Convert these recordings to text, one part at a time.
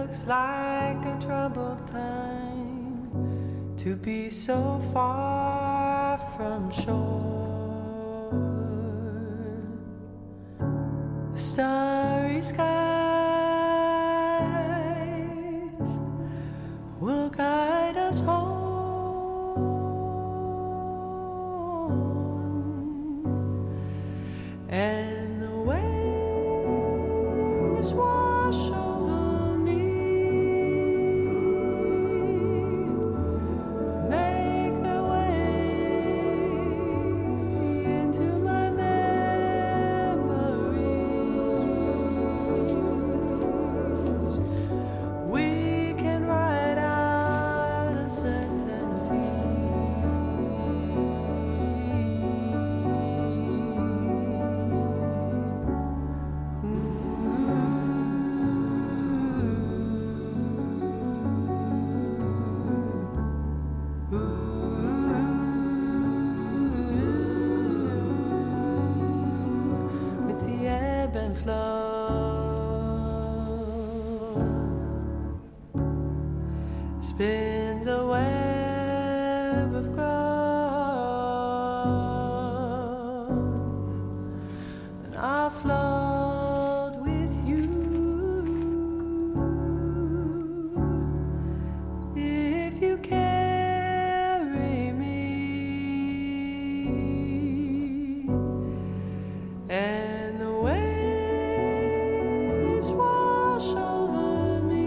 looks like a troubled time to be so far from shore. The starry skies will guide us home, and the waves wash over me, make their way into my memories. We can write out uncertainty. With the ebb and flow spins a web of growth, and I'll float with you if you carry me, and the waves wash over me.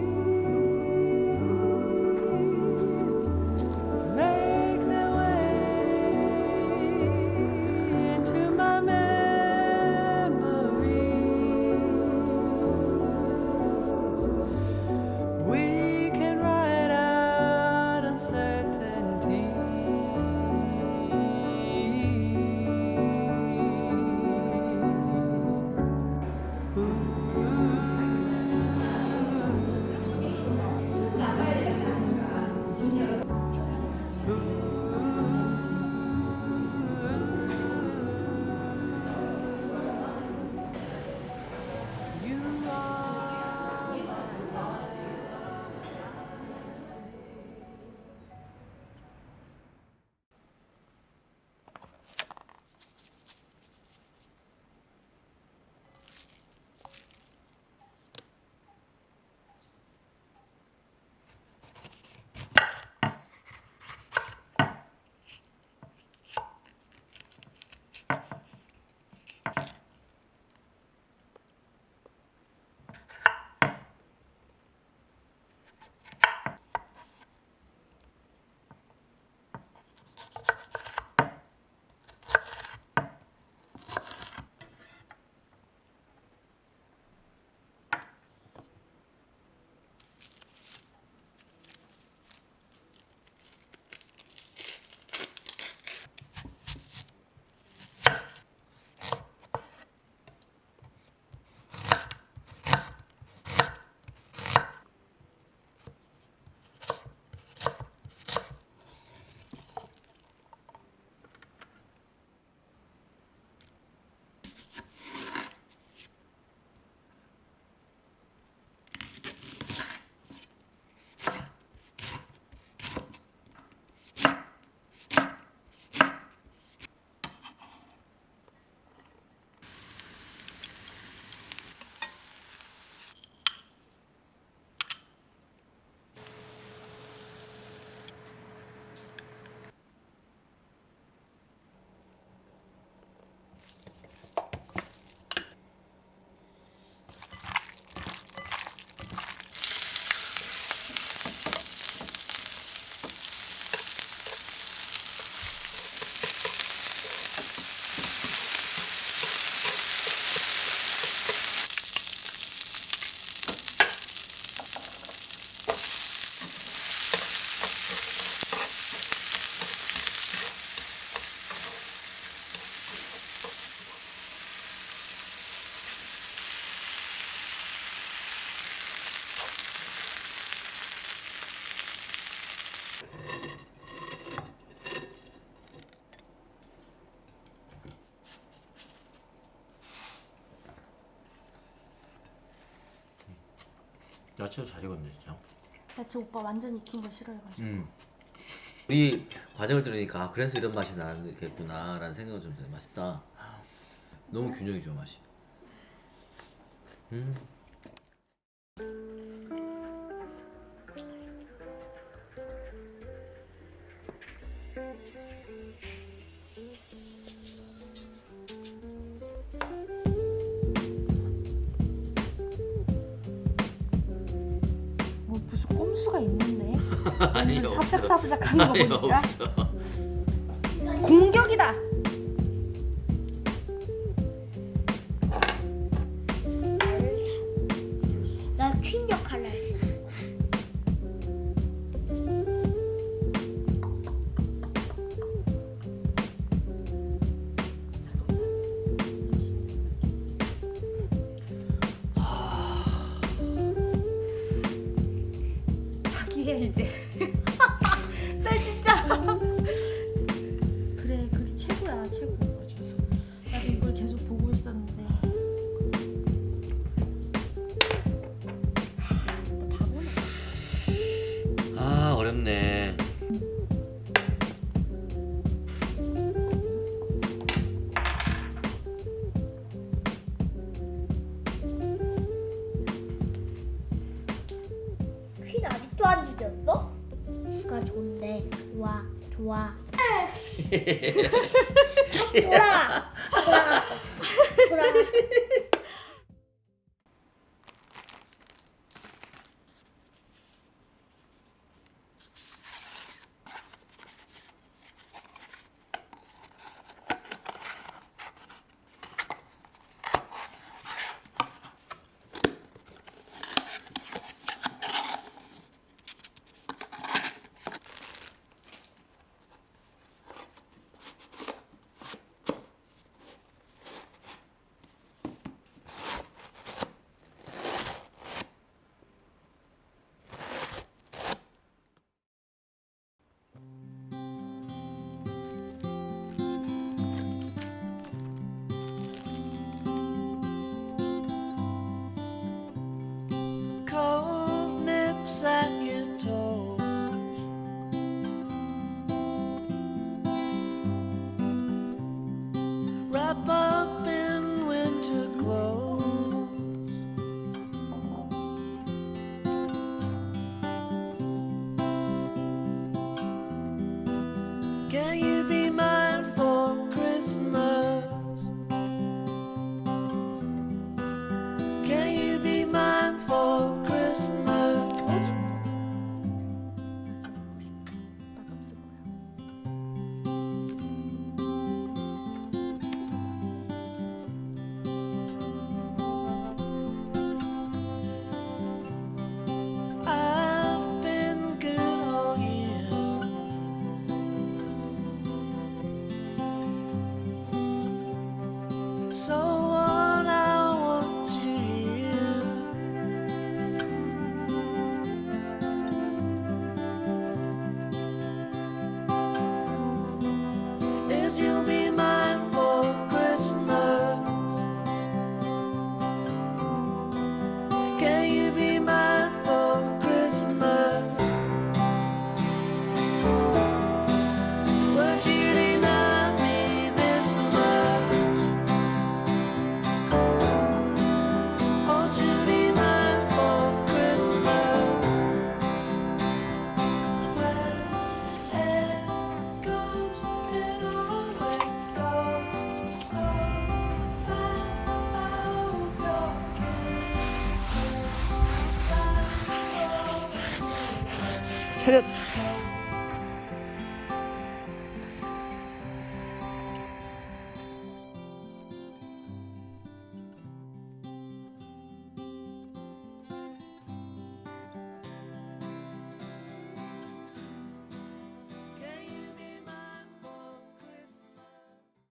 야채도 잘 익었네 진짜. 야채 오빠 완전 익힌 거 싫어해가지고. 우리 과정을 들으니까 아, 그래서 이런 맛이 나겠구나 라는 생각이 좀 드네. 맛있다. 너무 균형이 좋아 맛이. 뭐 무슨 꼼수가 있는데? 아니 무슨 없어. 사부작사부작하는 거 아니 보니까 없어. 공격이다. 나 퀸 역할을 했어. 자기가 이제 나 진짜 그래 그게 최고야 최고. 그래서 나도 이걸 계속 보고 있었는데 아 어렵네. 퀸 아직도 안 죽였어? 수가 좋은데 좋아 좋아. 다시 돌아가 돌아가 돌아가. Cold nips at your toes. Wrap up in winter clothes. Can you be mine for Christmas? Can you be mine for Christmas? I've been good all year. So what I want to hear is you'll be mine for Christmas. Can you be mine for Christmas? Would you deny me this much? Or to be mine for Christmas? Where it goes, it always goes so fast. Oh, your kisses fast. 차렷.